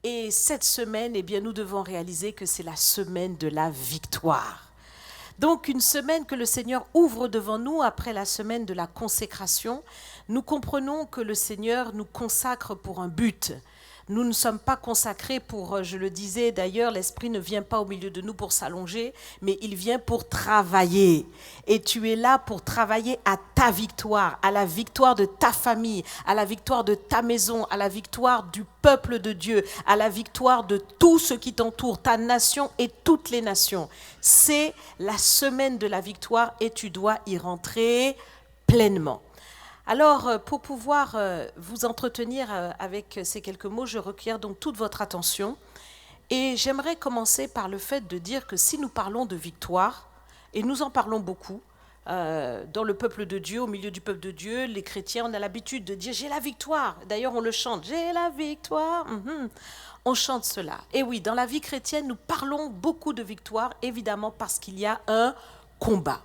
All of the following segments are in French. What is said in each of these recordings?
Et cette semaine, eh bien, nous devons réaliser que c'est la semaine de la victoire. Donc une semaine que le Seigneur ouvre devant nous après la semaine de la consécration. Nous comprenons que le Seigneur nous consacre pour un but. Nous ne sommes pas consacrés pour, je le disais d'ailleurs, l'Esprit ne vient pas au milieu de nous pour s'allonger, mais il vient pour travailler. Et tu es là pour travailler à ta victoire, à la victoire de ta famille, à la victoire de ta maison, à la victoire du peuple de Dieu, à la victoire de tout ce qui t'entoure, ta nation et toutes les nations. C'est la semaine de la victoire et tu dois y rentrer pleinement. Alors, pour pouvoir vous entretenir avec ces quelques mots, je requiers donc toute votre attention. Et j'aimerais commencer par le fait de dire que si nous parlons de victoire, et nous en parlons beaucoup, dans le peuple de Dieu, au milieu du peuple de Dieu, les chrétiens, on a l'habitude de dire « j'ai la victoire ». D'ailleurs, on le chante « j'ai la victoire ». On chante cela. Et oui, dans la vie chrétienne, nous parlons beaucoup de victoire, évidemment parce qu'il y a un combat.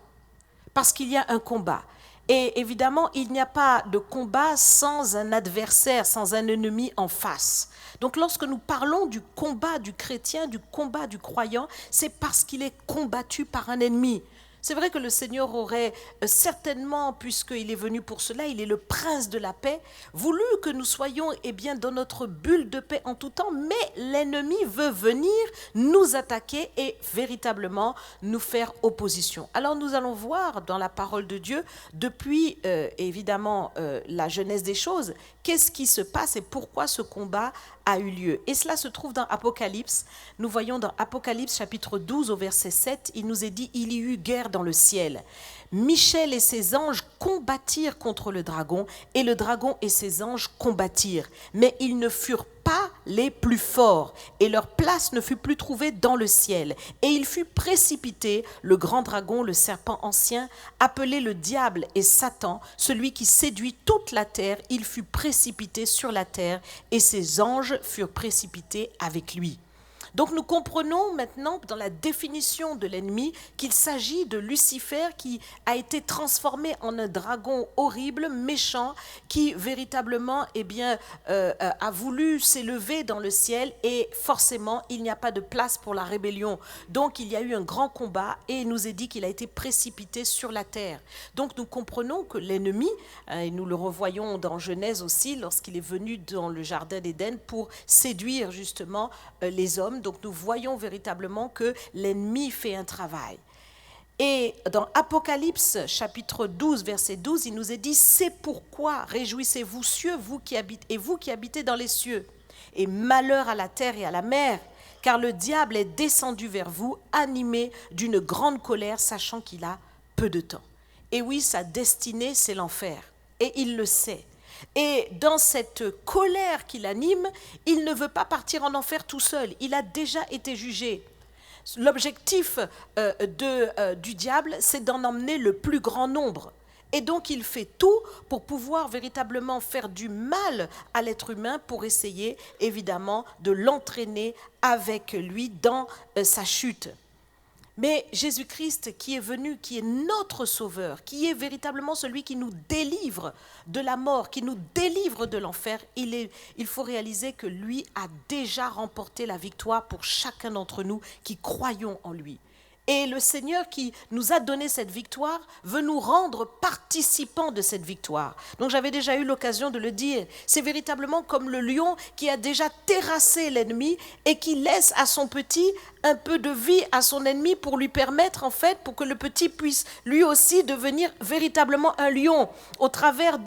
Parce qu'il y a un combat. Et évidemment, il n'y a pas de combat sans un adversaire, sans un ennemi en face. Donc lorsque nous parlons du combat du chrétien, du combat du croyant, c'est parce qu'il est combattu par un ennemi. C'est vrai que le Seigneur aurait certainement, puisqu'il est venu pour cela, il est le prince de la paix, voulu que nous soyons bien, dans notre bulle de paix en tout temps, mais l'ennemi veut venir nous attaquer et véritablement nous faire opposition. Alors nous allons voir dans la parole de Dieu, depuis évidemment la genèse des choses, qu'est-ce qui se passe et pourquoi ce combat a eu lieu. Et cela se trouve dans Apocalypse. Nous voyons dans Apocalypse chapitre 12 au verset 7, il nous est dit « Il y eut guerre dans le ciel. Michel et ses anges combattirent contre le dragon, et le dragon et ses anges combattirent. Mais ils ne furent pas les plus forts, et leur place ne fut plus trouvée dans le ciel. Et il fut précipité, le grand dragon, le serpent ancien, appelé le diable et Satan, celui qui séduit toute la terre, il fut précipité sur la terre, et ses anges furent précipités avec lui. » Donc nous comprenons maintenant dans la définition de l'ennemi qu'il s'agit de Lucifer qui a été transformé en un dragon horrible, méchant, qui véritablement a voulu s'élever dans le ciel et forcément il n'y a pas de place pour la rébellion. Donc il y a eu un grand combat et il nous est dit qu'il a été précipité sur la terre. Donc nous comprenons que l'ennemi, et nous le revoyons dans Genèse aussi lorsqu'il est venu dans le jardin d'Éden pour séduire justement les hommes. Donc nous voyons véritablement que l'ennemi fait un travail. Et dans Apocalypse chapitre 12 verset 12, il nous est dit « C'est pourquoi réjouissez-vous cieux, vous qui habitez dans les cieux, et malheur à la terre et à la mer, car le diable est descendu vers vous, animé d'une grande colère, sachant qu'il a peu de temps. » Et oui, sa destinée, c'est l'enfer. Et il le sait. Et dans cette colère qui l'anime, il ne veut pas partir en enfer tout seul. Il a déjà été jugé. L'objectif du diable, c'est d'en emmener le plus grand nombre. Et donc il fait tout pour pouvoir véritablement faire du mal à l'être humain pour essayer évidemment de l'entraîner avec lui dans sa chute. Mais Jésus-Christ qui est venu, qui est notre sauveur, qui est véritablement celui qui nous délivre de la mort, qui nous délivre de l'enfer, il faut réaliser que lui a déjà remporté la victoire pour chacun d'entre nous qui croyons en lui. Et le Seigneur qui nous a donné cette victoire veut nous rendre participants de cette victoire. Donc j'avais déjà eu l'occasion de le dire. C'est véritablement comme le lion qui a déjà terrassé l'ennemi et qui laisse à son petit un peu de vie à son ennemi pour lui permettre en fait, pour que le petit puisse lui aussi devenir véritablement un lion. Au travers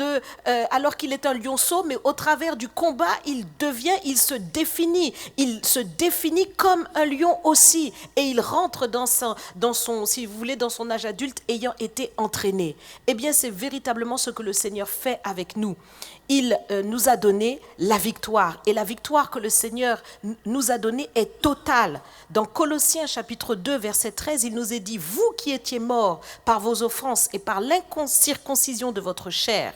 alors qu'il est un lionceau, mais au travers du combat, il se définit comme un lion aussi. Et il rentre dans son, si vous voulez, dans son âge adulte ayant été entraîné. Eh bien, c'est véritablement ce que le Seigneur fait avec nous. Il nous a donné la victoire. Et la victoire que le Seigneur nous a donnée est totale. Dans Colossiens chapitre 2, verset 13, il nous est dit « Vous qui étiez morts par vos offenses et par l'incirconcision de votre chair,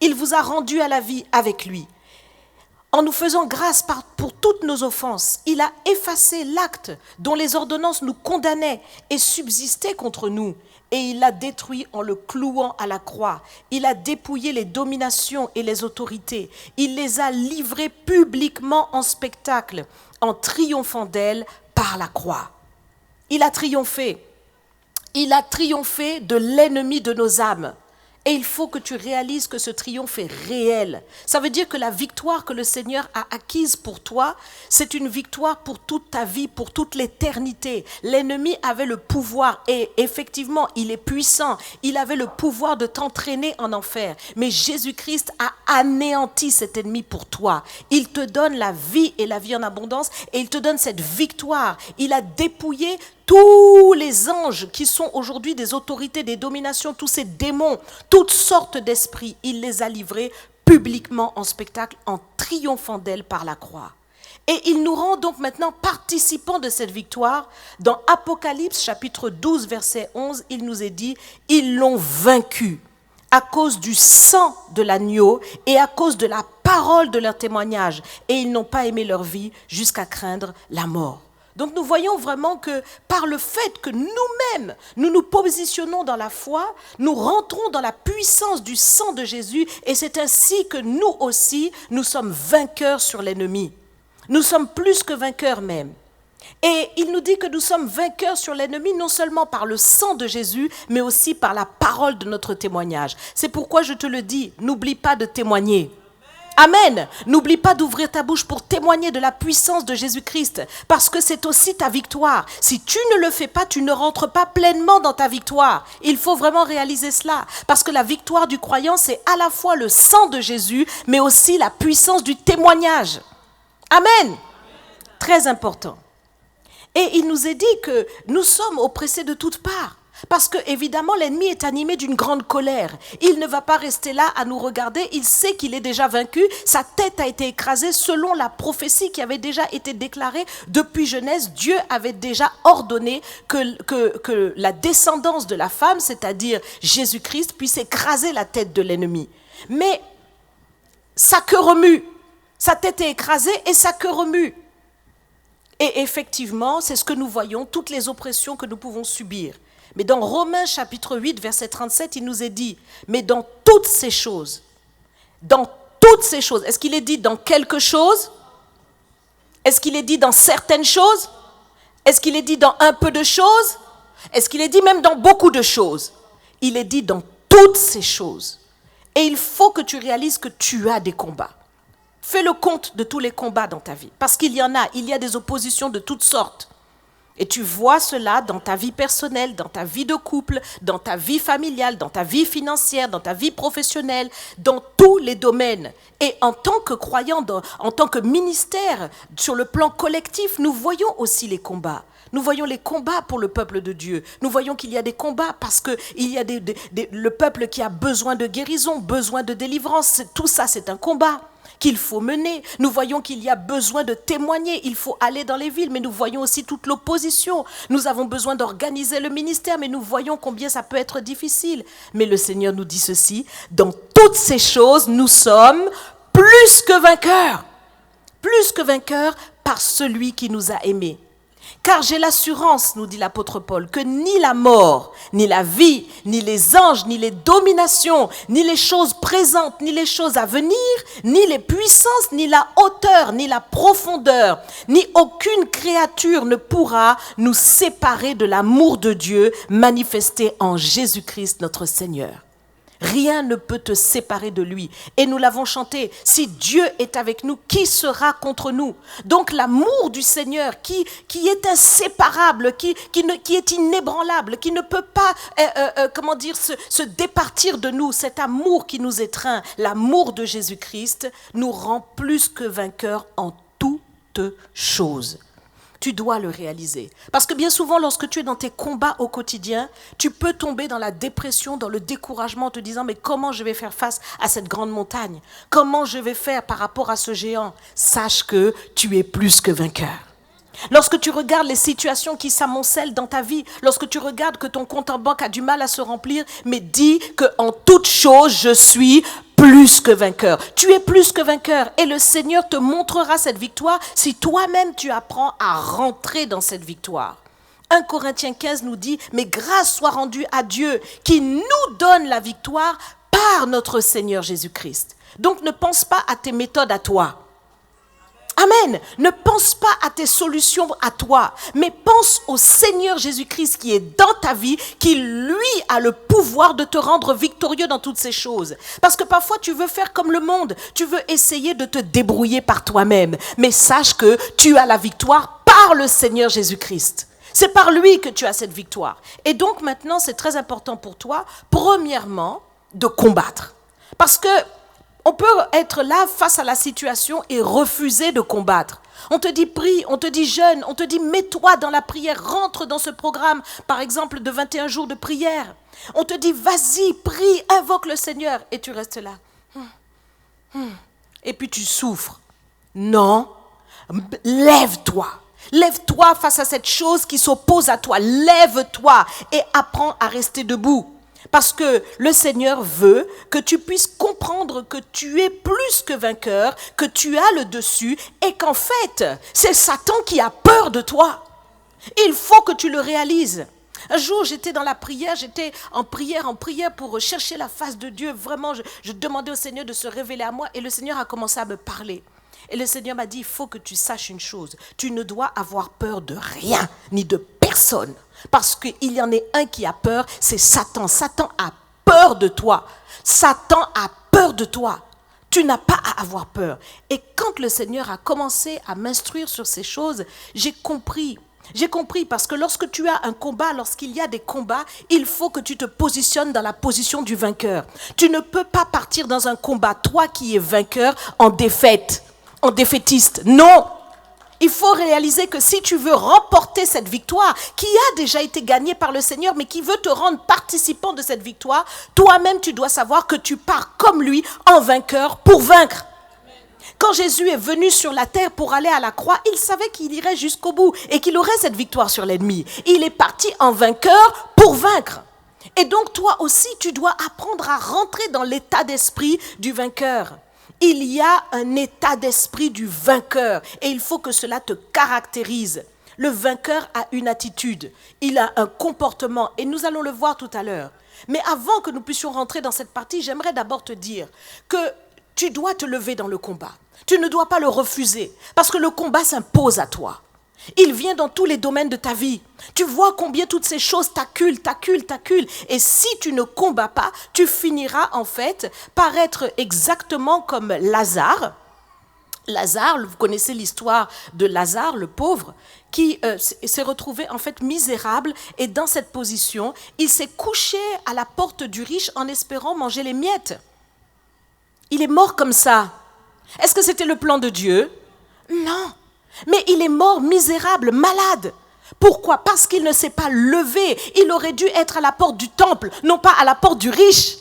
il vous a rendu à la vie avec lui. en nous faisant grâce pour toutes nos offenses, il a effacé l'acte dont les ordonnances nous condamnaient et subsistaient contre nous. Et il l'a détruit en le clouant à la croix. Il a dépouillé les dominations et les autorités. Il les a livrées publiquement en spectacle, en triomphant d'elles par la croix. Il a triomphé. Il a triomphé de l'ennemi de nos âmes. Et il faut que tu réalises que ce triomphe est réel. Ça veut dire que la victoire que le Seigneur a acquise pour toi, c'est une victoire pour toute ta vie, pour toute l'éternité. L'ennemi avait le pouvoir, et effectivement, il est puissant. Il avait le pouvoir de t'entraîner en enfer. Mais Jésus-Christ a anéanti cet ennemi pour toi. Il te donne la vie et la vie en abondance, et il te donne cette victoire. Il a dépouillé tous les anges qui sont aujourd'hui des autorités, des dominations, tous ces démons, toutes sortes d'esprits, il les a livrés publiquement en spectacle, en triomphant d'elles par la croix. Et il nous rend donc maintenant participants de cette victoire. Dans Apocalypse chapitre 12, verset 11, il nous est dit, ils l'ont vaincu à cause du sang de l'agneau et à cause de la parole de leur témoignage. Et ils n'ont pas aimé leur vie jusqu'à craindre la mort. Donc nous voyons vraiment que par le fait que nous-mêmes, nous nous positionnons dans la foi, nous rentrons dans la puissance du sang de Jésus et c'est ainsi que nous aussi, nous sommes vainqueurs sur l'ennemi. Nous sommes plus que vainqueurs même. Et il nous dit que nous sommes vainqueurs sur l'ennemi non seulement par le sang de Jésus, mais aussi par la parole de notre témoignage. C'est pourquoi je te le dis, n'oublie pas de témoigner. Amen. N'oublie pas d'ouvrir ta bouche pour témoigner de la puissance de Jésus-Christ, parce que c'est aussi ta victoire. Si tu ne le fais pas, tu ne rentres pas pleinement dans ta victoire. Il faut vraiment réaliser cela, parce que la victoire du croyant, c'est à la fois le sang de Jésus, mais aussi la puissance du témoignage. Amen. Très important. Et il nous est dit que nous sommes oppressés de toutes parts. Parce que, évidemment, l'ennemi est animé d'une grande colère. Il ne va pas rester là à nous regarder. Il sait qu'il est déjà vaincu. Sa tête a été écrasée selon la prophétie qui avait déjà été déclarée depuis Genèse. Dieu avait déjà ordonné que la descendance de la femme, c'est-à-dire Jésus-Christ, puisse écraser la tête de l'ennemi. Mais sa queue remue. Sa tête est écrasée et sa queue remue. Et effectivement, c'est ce que nous voyons, toutes les oppressions que nous pouvons subir. Mais dans Romains chapitre 8, verset 37, il nous est dit, mais dans toutes ces choses, est-ce qu'il est dit dans quelque chose? Est-ce qu'il est dit dans certaines choses? Est-ce qu'il est dit dans un peu de choses? Est-ce qu'il est dit même dans beaucoup de choses? Il est dit dans toutes ces choses. Et il faut que tu réalises que tu as des combats. Fais le compte de tous les combats dans ta vie, parce qu'il y en a, il y a des oppositions de toutes sortes. Et tu vois cela dans ta vie personnelle, dans ta vie de couple, dans ta vie familiale, dans ta vie financière, dans ta vie professionnelle, dans tous les domaines. Et en tant que croyant, en tant que ministère, sur le plan collectif, nous voyons aussi les combats. Nous voyons les combats pour le peuple de Dieu. Nous voyons qu'il y a des combats parce qu'il y a le peuple qui a besoin de guérison, besoin de délivrance. Tout ça, c'est un combat qu'il faut mener. Nous voyons qu'il y a besoin de témoigner, il faut aller dans les villes, mais nous voyons aussi toute l'opposition. Nous avons besoin d'organiser le ministère, mais nous voyons combien ça peut être difficile. Mais le Seigneur nous dit ceci, dans toutes ces choses, nous sommes plus que vainqueurs par celui qui nous a aimés. Car j'ai l'assurance, nous dit l'apôtre Paul, que ni la mort, ni la vie, ni les anges, ni les dominations, ni les choses présentes, ni les choses à venir, ni les puissances, ni la hauteur, ni la profondeur, ni aucune créature ne pourra nous séparer de l'amour de Dieu manifesté en Jésus-Christ notre Seigneur. Rien ne peut te séparer de lui. Et nous l'avons chanté, si Dieu est avec nous, qui sera contre nous? Donc l'amour du Seigneur qui est inséparable, qui est inébranlable, qui ne peut pas se départir de nous, cet amour qui nous étreint, l'amour de Jésus-Christ, nous rend plus que vainqueurs en toutes choses. Tu dois le réaliser. Parce que bien souvent, lorsque tu es dans tes combats au quotidien, tu peux tomber dans la dépression, dans le découragement, en te disant, mais comment je vais faire face à cette grande montagne? Comment je vais faire par rapport à ce géant? Sache que tu es plus que vainqueur. Lorsque tu regardes les situations qui s'amoncellent dans ta vie, lorsque tu regardes que ton compte en banque a du mal à se remplir, mais dis qu'en toute chose, je suis plus que vainqueur. Tu es plus que vainqueur. Et le Seigneur te montrera cette victoire si toi-même tu apprends à rentrer dans cette victoire. 1 Corinthiens 15 nous dit, mais grâce soit rendue à Dieu qui nous donne la victoire par notre Seigneur Jésus-Christ. Donc ne pense pas à tes méthodes à toi. Amen. Ne pense pas à tes solutions à toi, mais pense au Seigneur Jésus-Christ qui est dans ta vie, qui lui a le pouvoir de te rendre victorieux dans toutes ces choses. Parce que parfois tu veux faire comme le monde, tu veux essayer de te débrouiller par toi-même, mais sache que tu as la victoire par le Seigneur Jésus-Christ. C'est par lui que tu as cette victoire. Et donc maintenant c'est très important pour toi, premièrement, de combattre. Parce que on peut être là face à la situation et refuser de combattre. On te dit prie, on te dit jeûne, on te dit mets-toi dans la prière, rentre dans ce programme, par exemple de 21 jours de prière. On te dit vas-y, prie, invoque le Seigneur et tu restes là. Et puis tu souffres. Non, lève-toi. Lève-toi face à cette chose qui s'oppose à toi. Lève-toi et apprends à rester debout. Parce que le Seigneur veut que tu puisses comprendre que tu es plus que vainqueur, que tu as le dessus et qu'en fait, c'est Satan qui a peur de toi. Il faut que tu le réalises. Un jour, j'étais dans la prière, j'étais en prière pour chercher la face de Dieu. Vraiment, je demandais au Seigneur de se révéler à moi et le Seigneur a commencé à me parler. Et le Seigneur m'a dit, il faut que tu saches une chose. Tu ne dois avoir peur de rien, ni de personne. Parce qu'il y en est un qui a peur, c'est Satan. Satan a peur de toi. Satan a peur de toi. Tu n'as pas à avoir peur. Et quand le Seigneur a commencé à m'instruire sur ces choses, j'ai compris. J'ai compris parce que lorsque tu as un combat, lorsqu'il y a des combats, il faut que tu te positionnes dans la position du vainqueur. Tu ne peux pas partir dans un combat, toi qui es vainqueur, en défaite, en défaitiste. Non! Il faut réaliser que si tu veux remporter cette victoire qui a déjà été gagnée par le Seigneur, mais qui veut te rendre participant de cette victoire, toi-même tu dois savoir que tu pars comme lui en vainqueur pour vaincre. Quand Jésus est venu sur la terre pour aller à la croix, il savait qu'il irait jusqu'au bout et qu'il aurait cette victoire sur l'ennemi. Il est parti en vainqueur pour vaincre. Et donc toi aussi, tu dois apprendre à rentrer dans l'état d'esprit du vainqueur. Il y a un état d'esprit du vainqueur et il faut que cela te caractérise. Le vainqueur a une attitude, il a un comportement et nous allons le voir tout à l'heure. Mais avant que nous puissions rentrer dans cette partie, j'aimerais d'abord te dire que tu dois te lever dans le combat. Tu ne dois pas le refuser parce que le combat s'impose à toi. Il vient dans tous les domaines de ta vie. Tu vois combien toutes ces choses t'acculent. Et si tu ne combats pas, tu finiras en fait par être exactement comme Lazare. Lazare, vous connaissez l'histoire de Lazare, le pauvre, qui s'est retrouvé en fait misérable. Et dans cette position, il s'est couché à la porte du riche en espérant manger les miettes. Il est mort comme ça. Est-ce que c'était le plan de Dieu? Non. Mais il est mort misérable, malade. Pourquoi? Parce qu'il ne s'est pas levé. Il aurait dû être à la porte du temple, non pas à la porte du riche.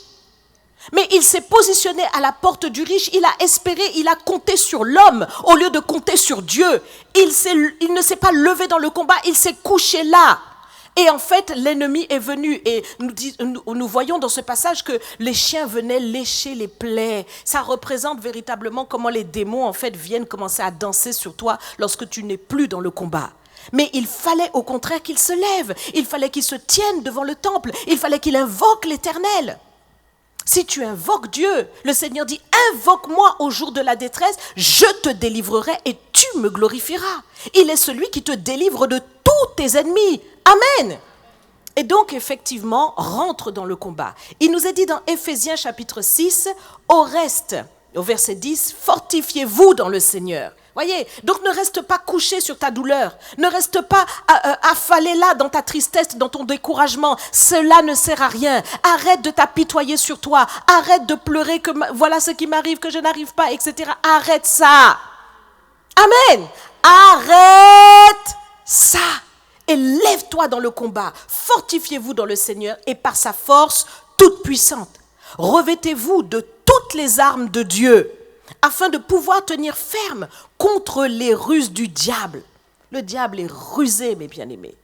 Mais il s'est positionné à la porte du riche, il a espéré, il a compté sur l'homme au lieu de compter sur Dieu. Il ne s'est pas levé dans le combat, il s'est couché là. Et en fait, l'ennemi est venu et nous voyons dans ce passage que les chiens venaient lécher les plaies. Ça représente véritablement comment les démons en fait viennent commencer à danser sur toi lorsque tu n'es plus dans le combat. Mais il fallait au contraire qu'il se lève, il fallait qu'il se tienne devant le temple, il fallait qu'il invoque l'Éternel. Si tu invoques Dieu, le Seigneur dit « Invoque-moi au jour de la détresse, je te délivrerai et tu me glorifieras. » Il est celui qui te délivre de tous tes ennemis. Amen. Et donc, effectivement, rentre dans le combat. Il nous est dit dans Éphésiens chapitre 6, au reste, au verset 10, fortifiez-vous dans le Seigneur. Voyez, donc ne reste pas couché sur ta douleur, ne reste pas affalé là dans ta tristesse, dans ton découragement, cela ne sert à rien. Arrête de t'apitoyer sur toi, arrête de pleurer que voilà ce qui m'arrive, que je n'arrive pas, etc. Arrête ça. Amen. Arrête ça. Et lève-toi dans le combat, fortifiez-vous dans le Seigneur et par sa force toute puissante. Revêtez-vous de toutes les armes de Dieu, afin de pouvoir tenir ferme contre les ruses du diable. Le diable est rusé, mes bien-aimés.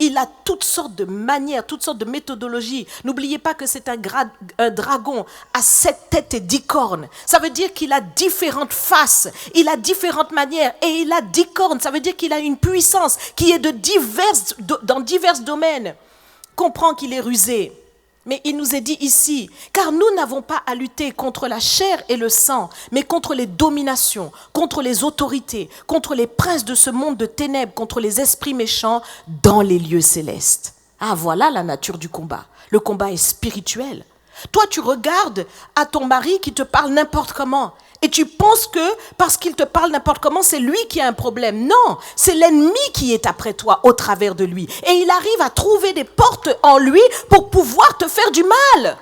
Il a toutes sortes de manières, toutes sortes de méthodologies. N'oubliez pas que c'est un dragon à 7 têtes et 10 cornes. Ça veut dire qu'il a différentes faces, il a différentes manières et il a 10 cornes. Ça veut dire qu'il a une puissance qui est dans divers domaines. Comprends qu'il est rusé. Mais il nous est dit ici, car nous n'avons pas à lutter contre la chair et le sang, mais contre les dominations, contre les autorités, contre les princes de ce monde de ténèbres, contre les esprits méchants dans les lieux célestes. Ah, voilà la nature du combat. Le combat est spirituel. Toi, tu regardes à ton mari qui te parle n'importe comment. Et tu penses que parce qu'il te parle n'importe comment, c'est lui qui a un problème. Non, c'est l'ennemi qui est après toi au travers de lui. Et il arrive à trouver des portes en lui pour pouvoir te faire du mal.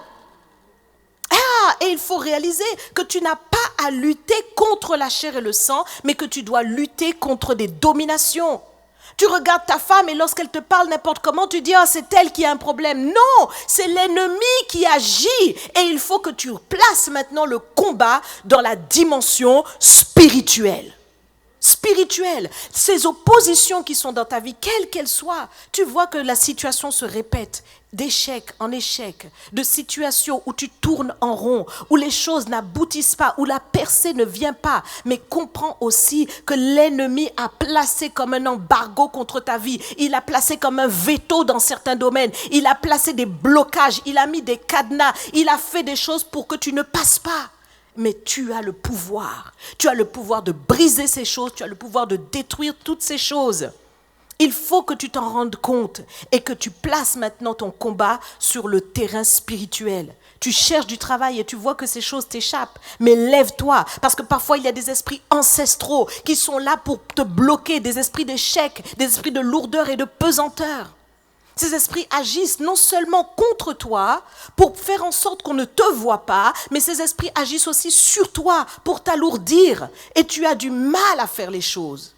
Ah, et il faut réaliser que tu n'as pas à lutter contre la chair et le sang, mais que tu dois lutter contre des dominations. Tu regardes ta femme et lorsqu'elle te parle n'importe comment, tu dis « Ah, c'est elle qui a un problème ». Non, c'est l'ennemi qui agit. Et il faut que tu places maintenant le combat dans la dimension spirituelle. Spirituelle. Ces oppositions qui sont dans ta vie, quelles qu'elles soient, tu vois que la situation se répète d'échec en échec, de situations où tu tournes en rond, où les choses n'aboutissent pas, où la percée ne vient pas. Mais comprends aussi que l'ennemi a placé comme un embargo contre ta vie. Il a placé comme un veto dans certains domaines. Il a placé des blocages, il a mis des cadenas, il a fait des choses pour que tu ne passes pas. Mais tu as le pouvoir. Tu as le pouvoir de briser ces choses, tu as le pouvoir de détruire toutes ces choses. Il faut que tu t'en rendes compte et que tu places maintenant ton combat sur le terrain spirituel. Tu cherches du travail et tu vois que ces choses t'échappent. Mais lève-toi, parce que parfois il y a des esprits ancestraux qui sont là pour te bloquer, des esprits d'échec, des esprits de lourdeur et de pesanteur. Ces esprits agissent non seulement contre toi pour faire en sorte qu'on ne te voit pas, mais ces esprits agissent aussi sur toi pour t'alourdir. Et tu as du mal à faire les choses.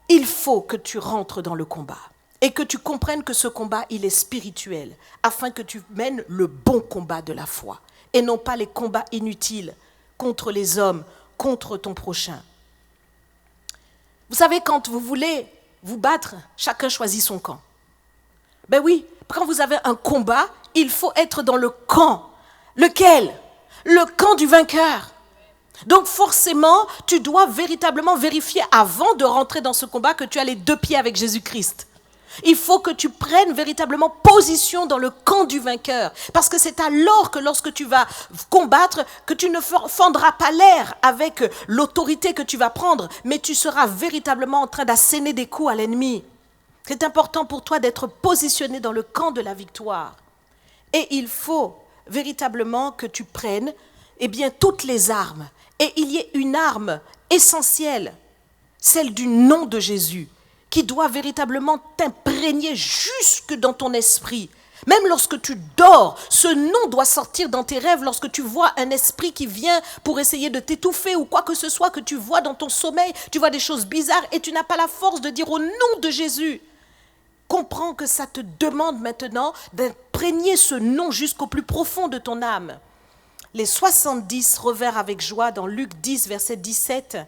Il faut que tu rentres dans le combat et que tu comprennes que ce combat, il est spirituel, afin que tu mènes le bon combat de la foi et non pas les combats inutiles contre les hommes, contre ton prochain. Vous savez, quand vous voulez vous battre, chacun choisit son camp. Ben oui, quand vous avez un combat, il faut être dans le camp. Lequel? Le camp du vainqueur. Donc forcément, tu dois véritablement vérifier avant de rentrer dans ce combat que tu as les 2 pieds avec Jésus-Christ. Il faut que tu prennes véritablement position dans le camp du vainqueur. Parce que c'est alors que lorsque tu vas combattre, que tu ne fendras pas l'air avec l'autorité que tu vas prendre, mais tu seras véritablement en train d'asséner des coups à l'ennemi. C'est important pour toi d'être positionné dans le camp de la victoire. Et il faut véritablement que tu prennes toutes les armes. Et il y a une arme essentielle, celle du nom de Jésus, qui doit véritablement t'imprégner jusque dans ton esprit. Même lorsque tu dors, ce nom doit sortir dans tes rêves lorsque tu vois un esprit qui vient pour essayer de t'étouffer ou quoi que ce soit que tu vois dans ton sommeil, tu vois des choses bizarres et tu n'as pas la force de dire au nom de Jésus. Comprends que ça te demande maintenant d'imprégner ce nom jusqu'au plus profond de ton âme. Les 70 revinrent avec joie dans Luc 10, verset 17.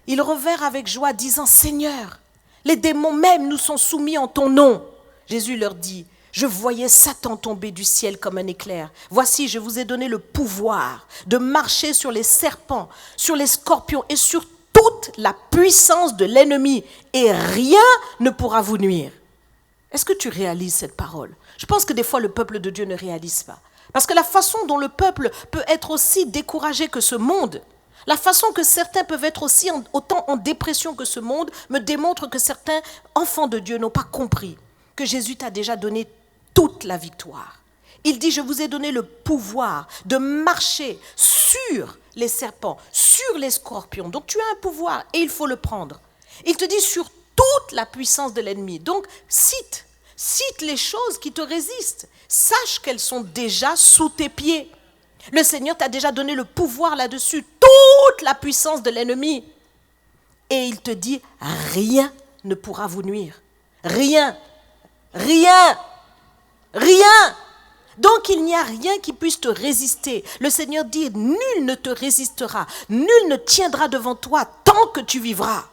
Ils revinrent avec joie disant « Seigneur, les démons même nous sont soumis en ton nom. » Jésus leur dit « Je voyais Satan tomber du ciel comme un éclair. Voici, je vous ai donné le pouvoir de marcher sur les serpents, sur les scorpions et sur toute la puissance de l'ennemi. Et rien ne pourra vous nuire. » Est-ce que tu réalises cette parole? Je pense que des fois, le peuple de Dieu ne réalise pas. Parce que la façon dont le peuple peut être aussi découragé que ce monde, la façon que certains peuvent être aussi autant en dépression que ce monde, me démontre que certains enfants de Dieu n'ont pas compris que Jésus t'a déjà donné toute la victoire. Il dit, je vous ai donné le pouvoir de marcher sur les serpents, sur les scorpions. Donc tu as un pouvoir et il faut le prendre. Il te dit sur toute la puissance de l'ennemi. Donc cite les choses qui te résistent. Sache qu'elles sont déjà sous tes pieds. Le Seigneur t'a déjà donné le pouvoir là-dessus, toute la puissance de l'ennemi. Et il te dit, rien ne pourra vous nuire. Rien. Rien. Rien. Donc il n'y a rien qui puisse te résister. Le Seigneur dit, nul ne te résistera, nul ne tiendra devant toi tant que tu vivras.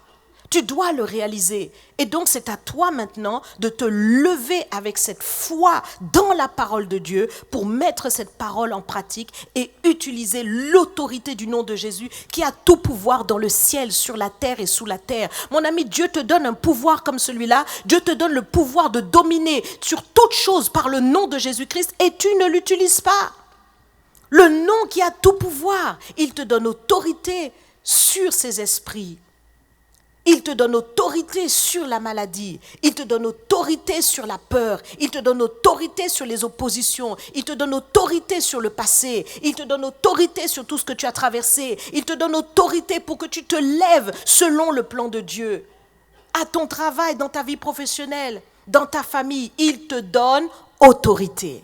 Tu dois le réaliser. Et donc, c'est à toi maintenant de te lever avec cette foi dans la parole de Dieu pour mettre cette parole en pratique et utiliser l'autorité du nom de Jésus qui a tout pouvoir dans le ciel, sur la terre et sous la terre. Mon ami, Dieu te donne un pouvoir comme celui-là. Dieu te donne le pouvoir de dominer sur toute chose par le nom de Jésus-Christ et tu ne l'utilises pas. Le nom qui a tout pouvoir, il te donne autorité sur ces esprits. Il te donne autorité sur la maladie. Il te donne autorité sur la peur. Il te donne autorité sur les oppositions. Il te donne autorité sur le passé. Il te donne autorité sur tout ce que tu as traversé. Il te donne autorité pour que tu te lèves selon le plan de Dieu. À ton travail, dans ta vie professionnelle, dans ta famille, il te donne autorité.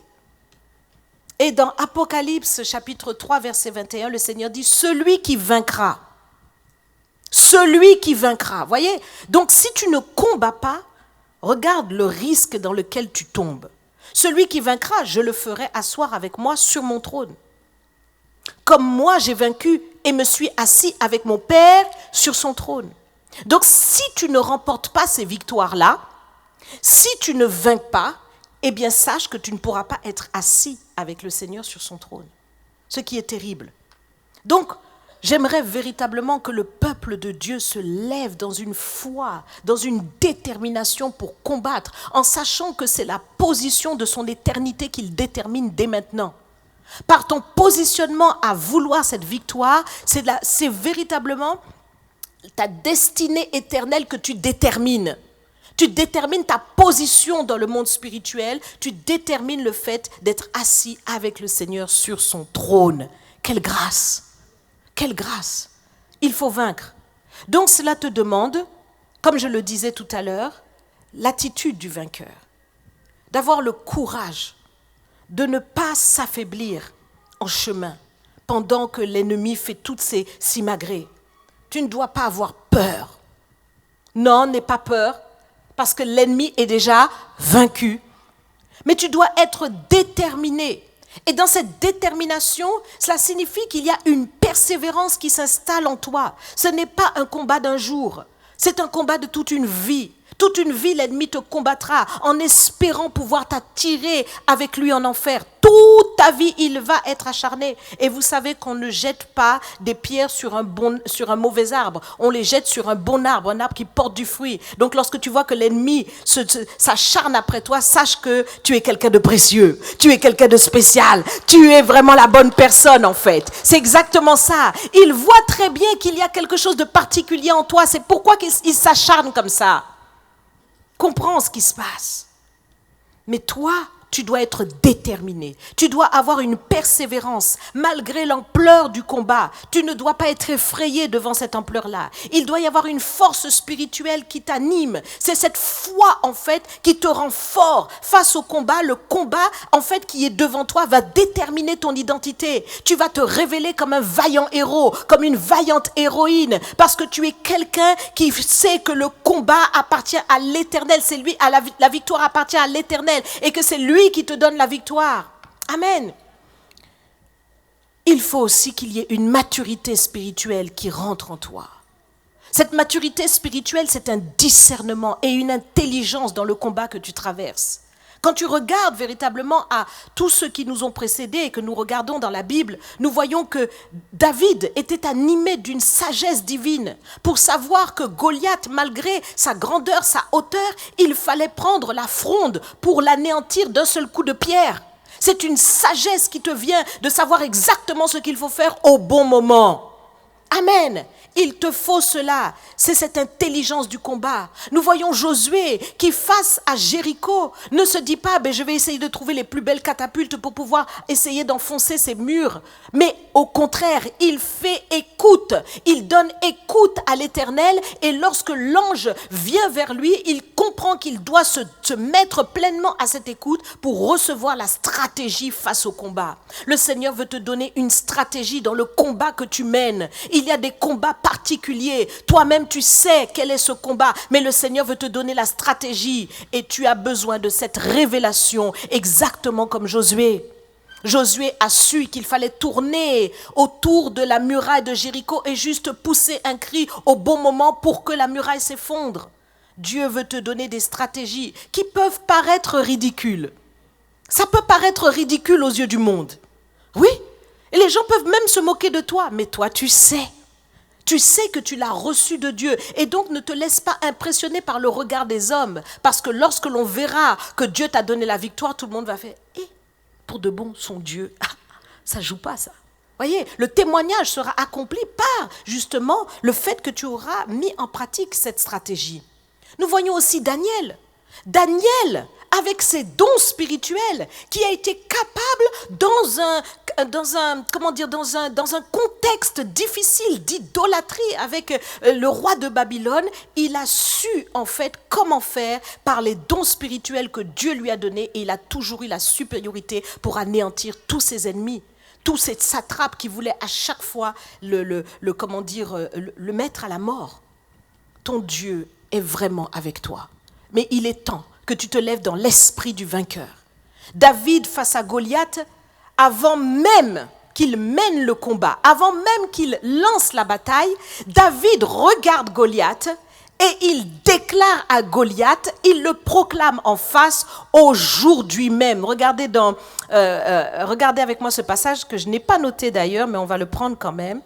Et dans Apocalypse chapitre 3 verset 21, le Seigneur dit « Celui qui vaincra ». Celui qui vaincra. Voyez? Donc si tu ne combats pas, regarde le risque dans lequel tu tombes. Celui qui vaincra, je le ferai asseoir avec moi sur mon trône. Comme moi j'ai vaincu et me suis assis avec mon Père sur son trône. Donc si tu ne remportes pas ces victoires-là, si tu ne vaincs pas, eh bien sache que tu ne pourras pas être assis avec le Seigneur sur son trône. Ce qui est terrible. Donc, j'aimerais véritablement que le peuple de Dieu se lève dans une foi, dans une détermination pour combattre, en sachant que c'est la position de son éternité qu'il détermine dès maintenant. Par ton positionnement à vouloir cette victoire, c'est véritablement ta destinée éternelle que tu détermines. Tu détermines ta position dans le monde spirituel, tu détermines le fait d'être assis avec le Seigneur sur son trône. Quelle grâce! Quelle grâce! Il faut vaincre. Donc cela te demande, comme je le disais tout à l'heure, l'attitude du vainqueur. D'avoir le courage de ne pas s'affaiblir en chemin pendant que l'ennemi fait toutes ses simagrées. Tu ne dois pas avoir peur. Non, n'aie pas peur, parce que l'ennemi est déjà vaincu. Mais tu dois être déterminé. Et dans cette détermination, cela signifie qu'il y a une persévérance qui s'installe en toi. Ce n'est pas un combat d'un jour, c'est un combat de toute une vie. Toute une vie, l'ennemi te combattra en espérant pouvoir t'attirer avec lui en enfer. Toute ta vie, il va être acharné. Et vous savez qu'on ne jette pas des pierres sur un mauvais arbre. On les jette sur un bon arbre, un arbre qui porte du fruit. Donc lorsque tu vois que l'ennemi s'acharne après toi, sache que tu es quelqu'un de précieux. Tu es quelqu'un de spécial. Tu es vraiment la bonne personne en fait. C'est exactement ça. Il voit très bien qu'il y a quelque chose de particulier en toi. C'est pourquoi il s'acharne comme ça. Comprends ce qui se passe. Mais toi, tu dois être déterminé. Tu dois avoir une persévérance malgré l'ampleur du combat. Tu ne dois pas être effrayé devant cette ampleur-là. Il doit y avoir une force spirituelle qui t'anime. C'est cette foi, en fait, qui te rend fort face au combat. Le combat, en fait, qui est devant toi va déterminer ton identité. Tu vas te révéler comme un vaillant héros, comme une vaillante héroïne, parce que tu es quelqu'un qui sait que le combat appartient à l'Éternel. C'est lui, la victoire appartient à l'Éternel et que c'est lui qui te donne la victoire. Amen. Il faut aussi qu'il y ait une maturité spirituelle qui rentre en toi. Cette maturité spirituelle, c'est un discernement et une intelligence dans le combat que tu traverses. Quand tu regardes véritablement à tous ceux qui nous ont précédés et que nous regardons dans la Bible, nous voyons que David était animé d'une sagesse divine pour savoir que Goliath, malgré sa grandeur, sa hauteur, il fallait prendre la fronde pour l'anéantir d'un seul coup de pierre. C'est une sagesse qui te vient de savoir exactement ce qu'il faut faire au bon moment. Amen. Il te faut cela. C'est cette intelligence du combat. Nous voyons Josué qui, face à Jéricho, ne se dit pas je vais essayer de trouver les plus belles catapultes pour pouvoir essayer d'enfoncer ces murs. Mais au contraire, il fait écoute. Il donne écoute à l'Éternel et lorsque l'ange vient vers lui, il comprend qu'il doit se mettre pleinement à cette écoute pour recevoir la stratégie face au combat. Le Seigneur veut te donner une stratégie dans le combat que tu mènes. Il y a des combats particulier. Toi-même, tu sais quel est ce combat, mais le Seigneur veut te donner la stratégie et tu as besoin de cette révélation exactement comme Josué. Josué a su qu'il fallait tourner autour de la muraille de Jéricho et juste pousser un cri au bon moment pour que la muraille s'effondre. Dieu veut te donner des stratégies qui peuvent paraître ridicules. Ça peut paraître ridicule aux yeux du monde. Oui, et les gens peuvent même se moquer de toi, mais toi tu sais. Tu sais que tu l'as reçu de Dieu et donc ne te laisse pas impressionner par le regard des hommes. Parce que lorsque l'on verra que Dieu t'a donné la victoire, tout le monde va faire « Eh, pour de bon, son Dieu, ça ne joue pas ça. » Voyez, le témoignage sera accompli par justement le fait que tu auras mis en pratique cette stratégie. Nous voyons aussi Daniel. Daniel, avec ses dons spirituels, qui a été capable dans un contexte difficile d'idolâtrie avec le roi de Babylone, il a su en fait comment faire par les dons spirituels que Dieu lui a donnés et il a toujours eu la supériorité pour anéantir tous ses ennemis. Tous ces satrapes qui voulaient à chaque fois le mettre à la mort. Ton Dieu est vraiment avec toi. Mais il est temps que tu te lèves dans l'esprit du vainqueur. David face à Goliath, avant même qu'il mène le combat, avant même qu'il lance la bataille, David regarde Goliath et il déclare à Goliath, il le proclame en face aujourd'hui même. Regardez avec moi ce passage que je n'ai pas noté d'ailleurs, mais on va le prendre quand même.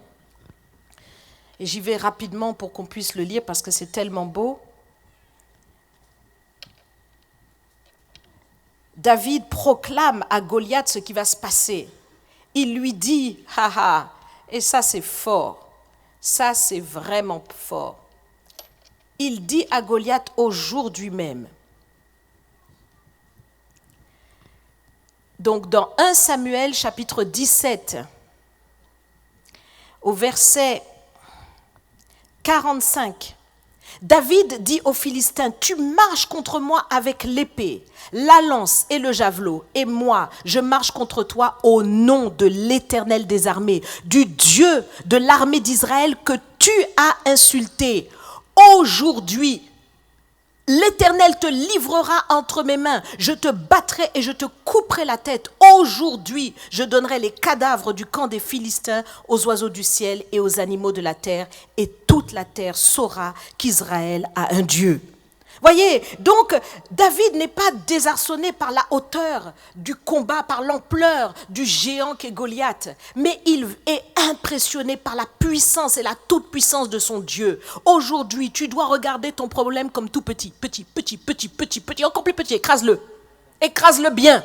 Et j'y vais rapidement pour qu'on puisse le lire parce que c'est tellement beau. David proclame à Goliath ce qui va se passer. Il lui dit, haha, et ça c'est fort, ça c'est vraiment fort. Il dit à Goliath aujourd'hui même. Donc dans 1 Samuel chapitre 17, au verset 45, David dit aux Philistins, tu marches contre moi avec l'épée, la lance et le javelot, et moi, je marche contre toi au nom de l'Éternel des armées, du Dieu de l'armée d'Israël que tu as insulté. Aujourd'hui, l'Éternel te livrera entre mes mains. Je te battrai et je te couperai la tête. Aujourd'hui, je donnerai les cadavres du camp des Philistins aux oiseaux du ciel et aux animaux de la terre. Et toute la terre saura qu'Israël a un Dieu. Voyez, donc David n'est pas désarçonné par la hauteur du combat, par l'ampleur du géant qu'est Goliath, mais il est impressionné par la puissance et la toute-puissance de son Dieu. Aujourd'hui, tu dois regarder ton problème comme tout petit, encore plus petit, écrase-le bien.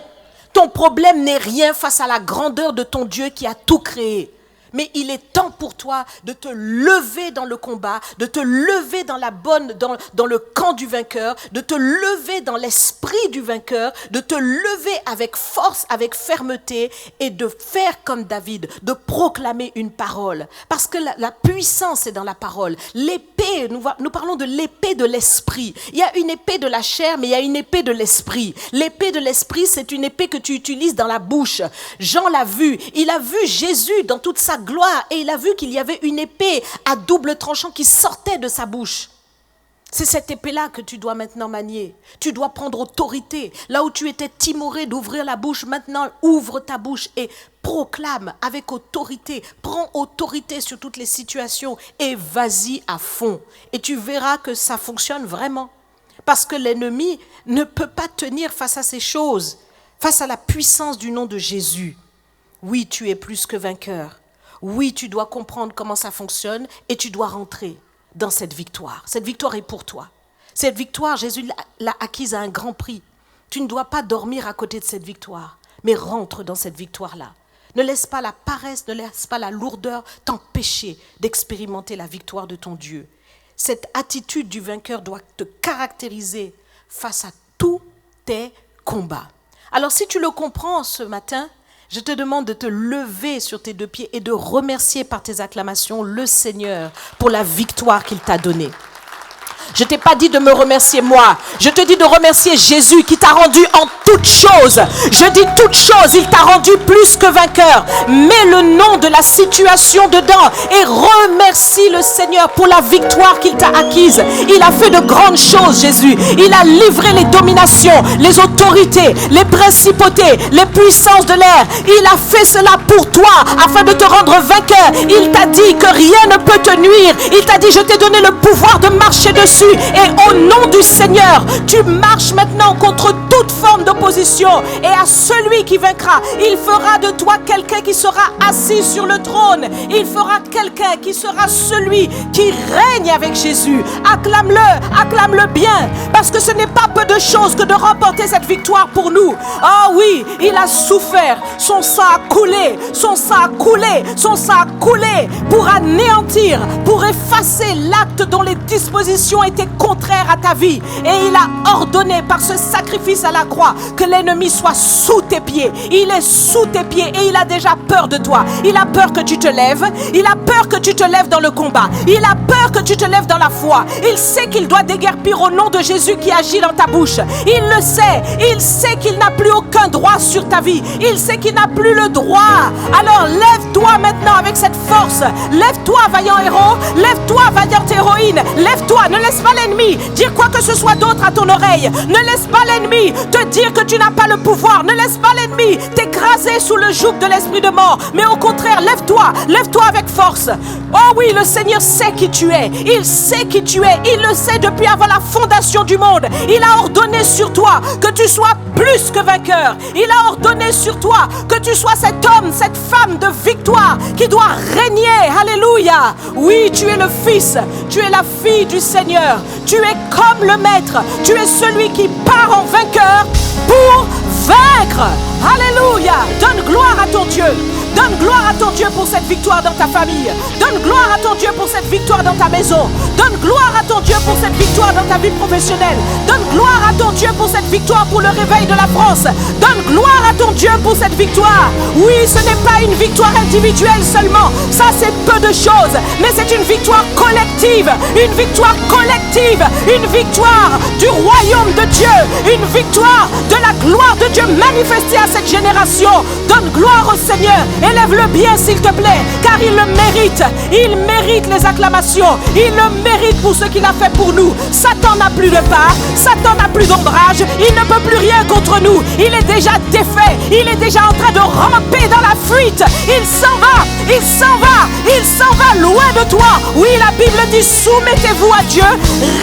Ton problème n'est rien face à la grandeur de ton Dieu qui a tout créé. Mais il est temps pour toi de te lever dans le combat, de te lever dans le camp du vainqueur, de te lever dans l'esprit du vainqueur, de te lever avec force, avec fermeté et de faire comme David, de proclamer une parole. Parce que la puissance est dans la parole. L'épée, nous parlons de l'épée de l'esprit. Il y a une épée de la chair, mais il y a une épée de l'esprit. L'épée de l'esprit, c'est une épée que tu utilises dans la bouche. Jean l'a vu. Il a vu Jésus dans toute sa gloire et il a vu qu'il y avait une épée à double tranchant qui sortait de sa bouche. C'est cette épée-là que tu dois maintenant manier. Tu dois prendre autorité. Là où tu étais timoré d'ouvrir la bouche, maintenant ouvre ta bouche et proclame avec autorité. Prends autorité sur toutes les situations et vas-y à fond. Et tu verras que ça fonctionne vraiment. Parce que l'ennemi ne peut pas tenir face à ces choses, face à la puissance du nom de Jésus. Oui, tu es plus que vainqueur. Oui, tu dois comprendre comment ça fonctionne et tu dois rentrer dans cette victoire. Cette victoire est pour toi. Cette victoire, Jésus l'a acquise à un grand prix. Tu ne dois pas dormir à côté de cette victoire, mais rentre dans cette victoire-là. Ne laisse pas la paresse, ne laisse pas la lourdeur t'empêcher d'expérimenter la victoire de ton Dieu. Cette attitude du vainqueur doit te caractériser face à tous tes combats. Alors si tu le comprends ce matin, je te demande de te lever sur tes deux pieds et de remercier par tes acclamations le Seigneur pour la victoire qu'il t'a donnée. Je t'ai pas dit de me remercier moi. Je te dis de remercier Jésus qui t'a rendu en toutes choses. Je dis toutes choses, il t'a rendu plus que vainqueur. Mets le nom de la situation dedans et remercie le Seigneur pour la victoire qu'il t'a acquise. Il a fait de grandes choses, Jésus. Il a livré les dominations, les autorités, les principautés, les puissances de l'air. Il a fait cela pour toi afin de te rendre vainqueur. Il t'a dit que rien ne peut te nuire. Il t'a dit, je t'ai donné le pouvoir de marcher dessus. Et au nom du Seigneur, tu marches maintenant contre toute forme d'opposition. Et à celui qui vaincra, il fera de toi quelqu'un qui sera assis sur le trône. Il fera quelqu'un qui sera celui qui règne avec Jésus. Acclame-le bien. Parce que ce n'est pas peu de choses que de remporter cette victoire pour nous. Oh oui, il a souffert. Son sang a coulé. Son sang a coulé. Son sang a coulé pour anéantir, pour effacer l'acte dont les dispositions étaient contraires à ta vie. Et il a ordonné par ce sacrifice à la croix que l'ennemi soit sous tes pieds. Il est sous tes pieds et il a déjà peur de toi. Il a peur que tu te lèves. Il a peur que tu te lèves dans le combat. Il a peur que tu te lèves dans la foi. Il sait qu'il doit déguerpir au nom de Jésus qui agit dans ta bouche. Il le sait. Il sait qu'il n'a plus aucun droit sur ta vie. Il sait qu'il n'a plus le droit. Alors lève-toi maintenant avec cette force. Lève-toi, vaillant héros. Lève-toi, vaillante héroïne. Lève-toi. Ne laisse pas l'ennemi dire quoi que ce soit d'autre à ton oreille. Ne laisse pas l'ennemi te dire que tu n'as pas le pouvoir. Ne laisse pas l'ennemi t'écraser sous le joug de l'esprit de mort. Mais au contraire, lève-toi. Lève-toi avec force. Oh oui, le Seigneur sait qui tu es. Il sait qui tu es. Il le sait depuis avant la fondation du monde. Il a ordonné sur toi que tu sois plus que vainqueur. Il a ordonné sur toi que tu sois cet homme, cette femme de victoire qui doit régner. Alléluia. Oui, tu es le fils. Tu es la fille du Seigneur. Tu es comme le maître. Tu es celui qui part en vainqueur pour vaincre. Alléluia. Donne gloire à ton Dieu. Donne gloire à ton Dieu pour cette victoire dans ta famille. Donne gloire à ton Dieu pour cette victoire dans ta maison. Donne gloire à ton Dieu pour cette victoire dans ta vie professionnelle. Donne gloire à ton Dieu pour cette victoire pour le réveil de la France. Donne gloire à ton Dieu pour cette victoire. Oui, ce n'est pas une victoire individuelle seulement. Ça, c'est peu de choses. Mais c'est une victoire collective. Une victoire collective. Une victoire du royaume de Dieu. Une victoire de la gloire de Dieu manifestée à cette génération. Donne gloire au Seigneur. Élève-le bien s'il te plaît, car il le mérite. Il mérite les acclamations. Il le mérite pour ce qu'il a fait pour nous. Satan n'a plus de part. Satan n'a plus d'ombrage. Il ne peut plus rien contre nous. Il est déjà défait. Il est déjà en train de ramper dans la fuite. Il s'en va. Il s'en va. Il s'en va loin de toi. Oui, la Bible dit, soumettez-vous à Dieu.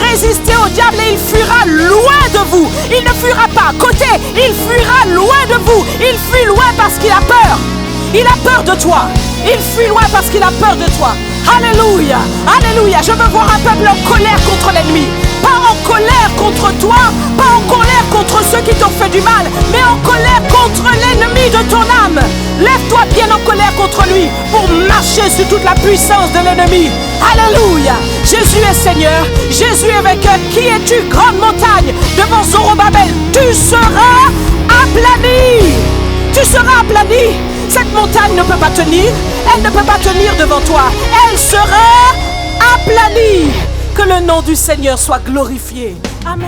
Résistez au diable et il fuira loin de vous. Il ne fuira pas à côté. Il fuira loin de vous. Il fuit loin parce qu'il a peur. Il a peur de toi. Il fuit loin parce qu'il a peur de toi. Alléluia. Alléluia. Je veux voir un peuple en colère contre l'ennemi. Pas en colère contre toi. Pas en colère contre ceux qui t'ont fait du mal. Mais en colère contre l'ennemi de ton âme. Lève-toi bien en colère contre lui pour marcher sur toute la puissance de l'ennemi. Alléluia. Jésus est Seigneur. Jésus est vainqueur. Qui es-tu, grande montagne? Devant Zorobabel, tu seras aplani. Tu seras aplani. Cette montagne ne peut pas tenir. Elle ne peut pas tenir devant toi. Elle sera aplanie. Que le nom du Seigneur soit glorifié. Amen.